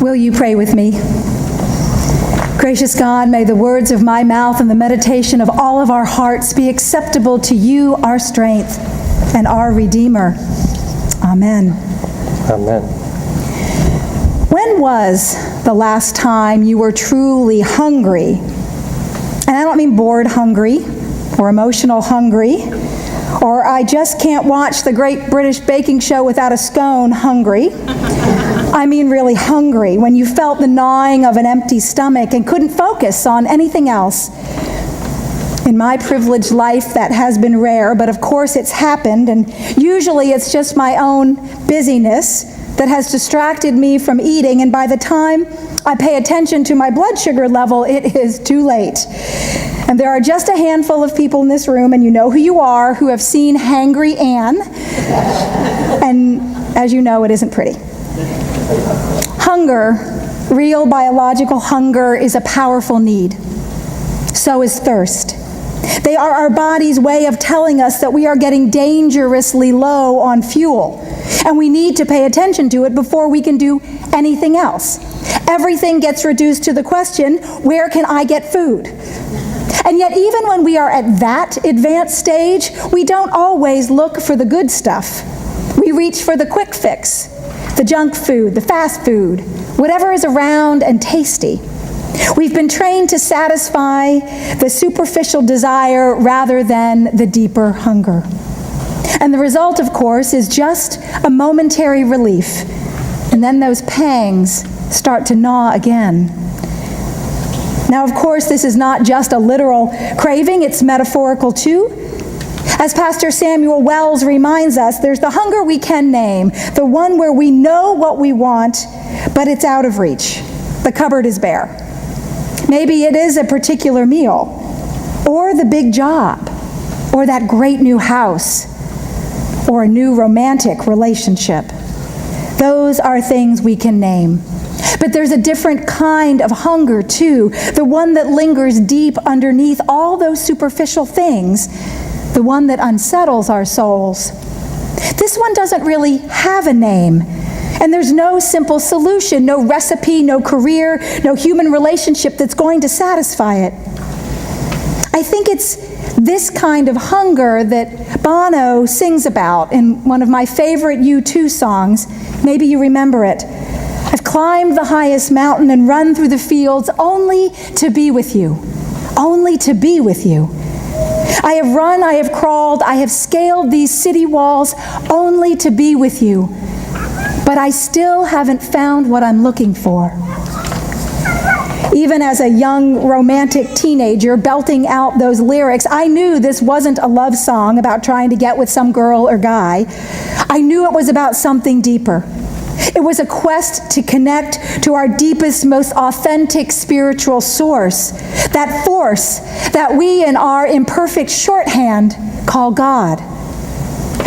Will you pray with me? Gracious God, may the words of my mouth and the meditation of all of our hearts be acceptable to you, our strength and our Redeemer. Amen. Amen. When was the last time you were truly hungry? And I don't mean bored hungry or emotional hungry, or I just can't watch the Great British Baking Show without a scone hungry. I mean really hungry, when you felt the gnawing of an empty stomach and couldn't focus on anything else. In my privileged life, that has been rare, but of course it's happened, and usually it's just my own busyness that has distracted me from eating, and by the time I pay attention to my blood sugar level, it is too late. And there are just a handful of people in this room, and you know who you are, who have seen Hangry Ann, and as you know, it isn't pretty. Hunger, real biological hunger, is a powerful need. So is thirst. They are our body's way of telling us that we are getting dangerously low on fuel, and we need to pay attention to it before we can do anything else. Everything gets reduced to the question, where can I get food? And yet, even when we are at that advanced stage, we don't always look for the good stuff. We reach for the quick fix, the junk food, the fast food, whatever is around and tasty. We've been trained to satisfy the superficial desire rather than the deeper hunger. And the result, of course, is just a momentary relief. And then those pangs start to gnaw again. Now, of course, this is not just a literal craving, it's metaphorical too. As Pastor Samuel Wells reminds us, there's the hunger we can name, the one where we know what we want, but it's out of reach. The cupboard is bare. Maybe it is a particular meal, or the big job, or that great new house, or a new romantic relationship. Those are things we can name. But there's a different kind of hunger too, the one that lingers deep underneath all those superficial things, the one that unsettles our souls. This one doesn't really have a name, and there's no simple solution, no recipe, no career, no human relationship that's going to satisfy it. I think it's this kind of hunger that Bono sings about in one of my favorite U2 songs. Maybe you remember it. I've climbed the highest mountain and run through the fields only to be with you. Only to be with you. I have run, I have crawled, I have scaled these city walls only to be with you. But I still haven't found what I'm looking for. Even as a young romantic teenager belting out those lyrics, I knew this wasn't a love song about trying to get with some girl or guy. I knew it was about something deeper. It was a quest to connect to our deepest, most authentic spiritual source, that force that we in our imperfect shorthand call God.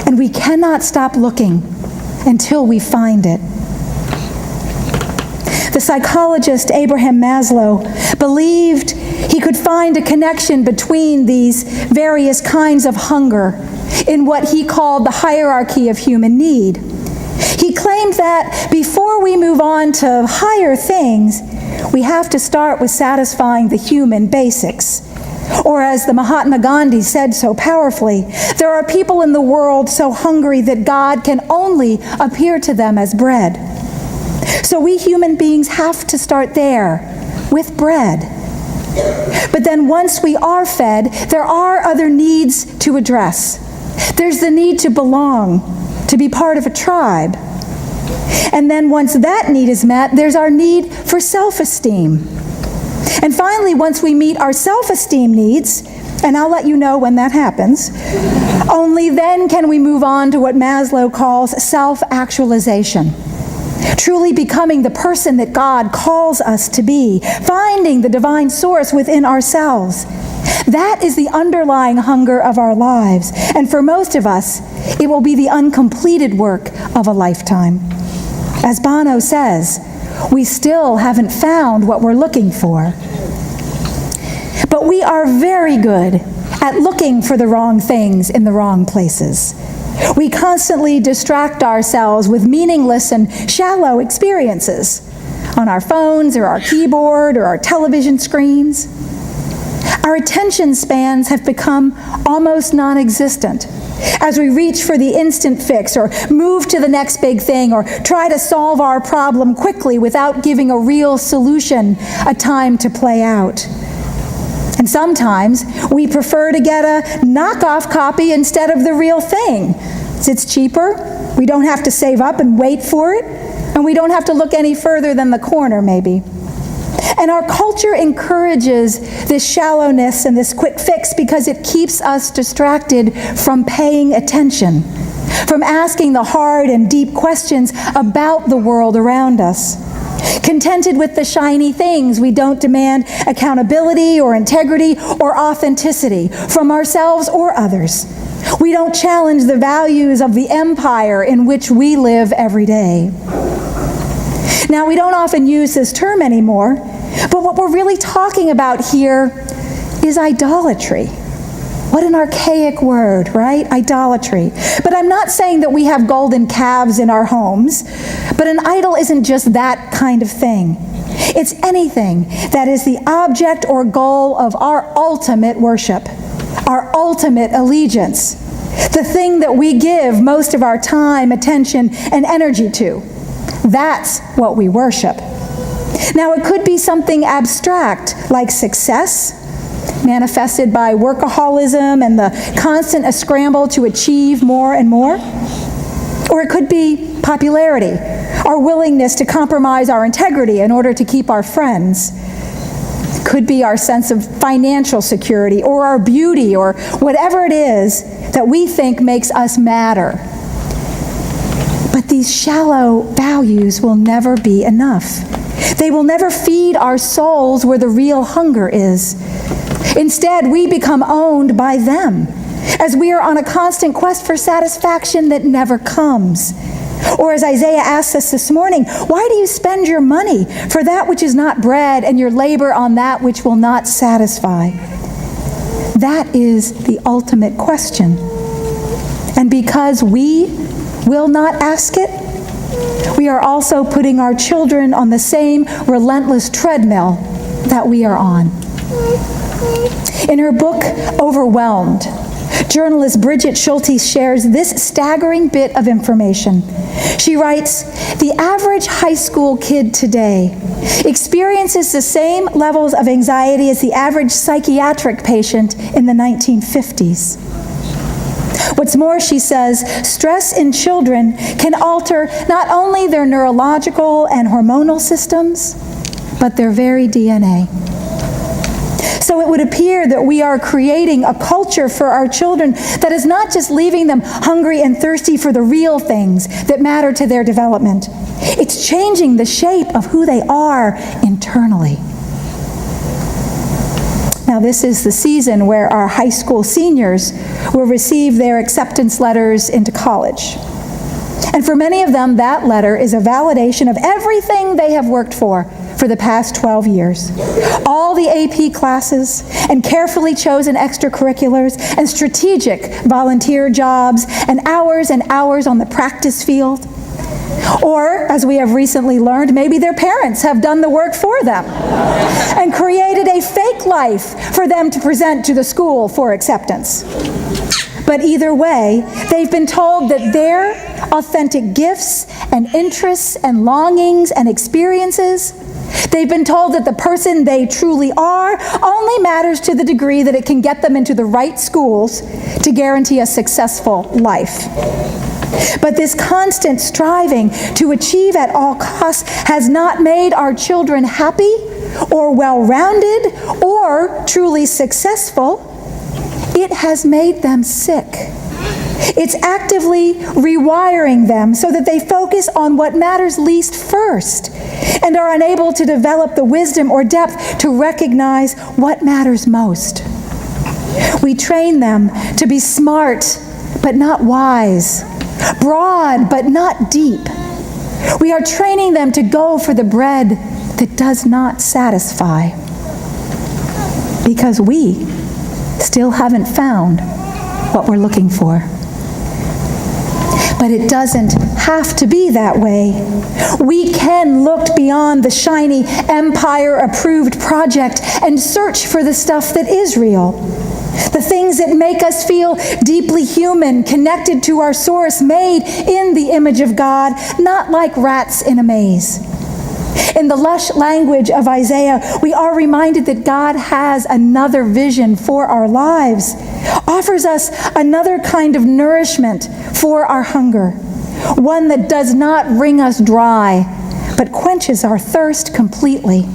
And we cannot stop looking until we find it. The psychologist Abraham Maslow believed he could find a connection between these various kinds of hunger in what he called the hierarchy of human need. He claimed that before we move on to higher things, we have to start with satisfying the human basics. Or as the Mahatma Gandhi said so powerfully, there are people in the world so hungry that God can only appear to them as bread. So we human beings have to start there, with bread. But then once we are fed, there are other needs to address. There's the need to belong, to be part of a tribe. And then once that need is met, there's our need for self-esteem. And finally, once we meet our self-esteem needs, and I'll let you know when that happens, only then can we move on to what Maslow calls self-actualization. Truly becoming the person that God calls us to be, finding the divine source within ourselves. That is the underlying hunger of our lives, and for most of us, it will be the uncompleted work of a lifetime. As Bono says, we still haven't found what we're looking for. But we are very good at looking for the wrong things in the wrong places. We constantly distract ourselves with meaningless and shallow experiences. on our phones or our keyboard or our television screens. Our attention spans have become almost non-existent as we reach for the instant fix or move to the next big thing or try to solve our problem quickly without giving a real solution a time to play out. And sometimes we prefer to get a knockoff copy instead of the real thing. It's cheaper, we don't have to save up and wait for it, and we don't have to look any further than the corner, maybe. And our culture encourages this shallowness and this quick fix because it keeps us distracted from paying attention, from asking the hard and deep questions about the world around us. Contented with the shiny things, we don't demand accountability or integrity or authenticity from ourselves or others. We don't challenge the values of the empire in which we live every day. Now, we don't often use this term anymore, but what we're really talking about here is idolatry. What an archaic word, right? Idolatry. But I'm not saying that we have golden calves in our homes, but an idol isn't just that kind of thing. It's anything that is the object or goal of our ultimate worship, our ultimate allegiance, the thing that we give most of our time, attention, and energy to. That's what we worship. Now, it could be something abstract like success, manifested by workaholism and the constant scramble to achieve more and more. Or it could be popularity, our willingness to compromise our integrity in order to keep our friends. It could be our sense of financial security or our beauty or whatever it is that we think makes us matter. But these shallow values will never be enough. They will never feed our souls where the real hunger is. Instead, we become owned by them, as we are on a constant quest for satisfaction that never comes. Or as Isaiah asks us this morning, why do you spend your money for that which is not bread and your labor on that which will not satisfy? That is the ultimate question. And because we will not ask it, we are also putting our children on the same relentless treadmill that we are on. In her book, Overwhelmed, journalist Bridget Schulte shares this staggering bit of information. She writes, the average high school kid today experiences the same levels of anxiety as the average psychiatric patient in the 1950s. What's more, she says, stress in children can alter not only their neurological and hormonal systems, but their very DNA. So it would appear that we are creating a culture for our children that is not just leaving them hungry and thirsty for the real things that matter to their development. It's changing the shape of who they are internally. Now, this is the season where our high school seniors will receive their acceptance letters into college. And for many of them, that letter is a validation of everything they have worked for the past 12 years. All the AP classes and carefully chosen extracurriculars and strategic volunteer jobs and hours on the practice field. Or, as we have recently learned, maybe their parents have done the work for them and created a fake life for them to present to the school for acceptance. But either way, they've been told that their authentic gifts and interests and longings and experiences, they've been told that the person they truly are only matters to the degree that it can get them into the right schools to guarantee a successful life. But this constant striving to achieve at all costs has not made our children happy or well-rounded or truly successful. It has made them sick. It's actively rewiring them so that they focus on what matters least first and are unable to develop the wisdom or depth to recognize what matters most. We train them to be smart but not wise, broad but not deep. We are training them to go for the bread that does not satisfy, because we still haven't found what we're looking for. But it doesn't have to be that way. We can look beyond the shiny empire-approved project and search for the stuff that is real. The things that make us feel deeply human, connected to our source, made in the image of God, not like rats in a maze. In the lush language of Isaiah, we are reminded that God has another vision for our lives, offers us another kind of nourishment for our hunger, one that does not wring us dry, but quenches our thirst completely.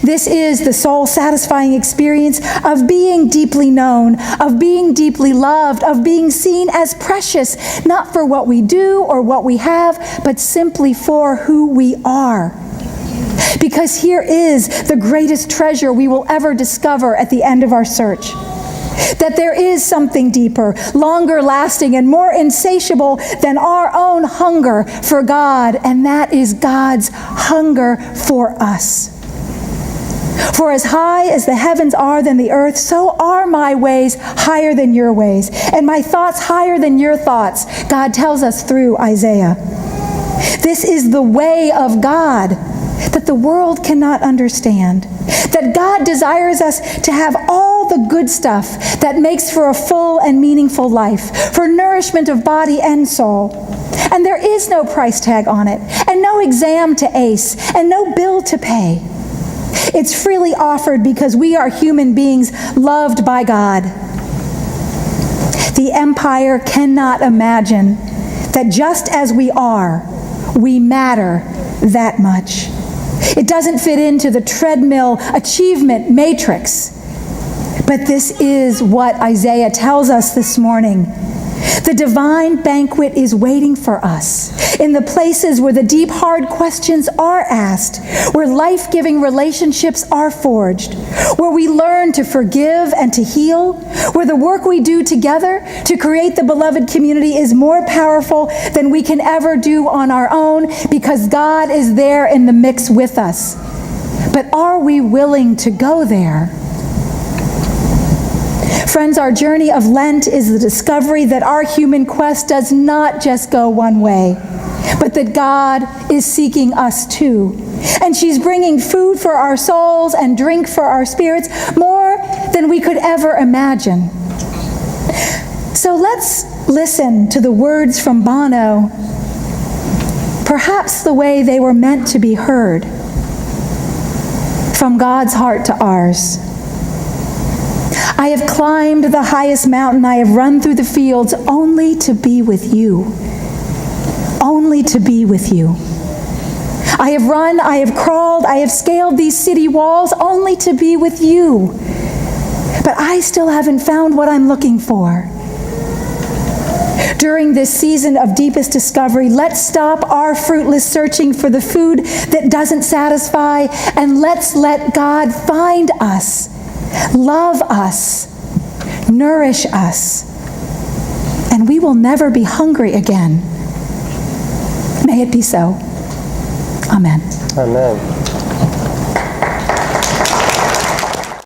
This is the soul-satisfying experience of being deeply known, of being deeply loved, of being seen as precious, not for what we do or what we have, but simply for who we are. Because here is the greatest treasure we will ever discover at the end of our search. That there is something deeper, longer lasting, and more insatiable than our own hunger for God, and that is God's hunger for us. For as high as the heavens are than the earth, so are my ways higher than your ways, and my thoughts higher than your thoughts, God tells us through Isaiah. This is the way of God that the world cannot understand. That God desires us to have all the good stuff that makes for a full and meaningful life, for nourishment of body and soul. And there is no price tag on it, and no exam to ace, and no bill to pay. It's freely offered because we are human beings loved by God. The empire cannot imagine that just as we are, we matter that much. It doesn't fit into the treadmill achievement matrix. But this is what Isaiah tells us this morning. The divine banquet is waiting for us in the places where the deep, hard questions are asked, where life-giving relationships are forged, where we learn to forgive and to heal, where the work we do together to create the beloved community is more powerful than we can ever do on our own because God is there in the mix with us. But are we willing to go there? Friends, our journey of Lent is the discovery that our human quest does not just go one way, but that God is seeking us too. And she's bringing food for our souls and drink for our spirits more than we could ever imagine. So let's listen to the words from Bono, perhaps the way they were meant to be heard, from God's heart to ours. I have climbed the highest mountain, I have run through the fields only to be with you. Only to be with you. I have run, I have crawled, I have scaled these city walls only to be with you. But I still haven't found what I'm looking for. During this season of deepest discovery, let's stop our fruitless searching for the food that doesn't satisfy, and let's let God find us, love us, nourish us, and we will never be hungry again. May it be so. Amen. Amen.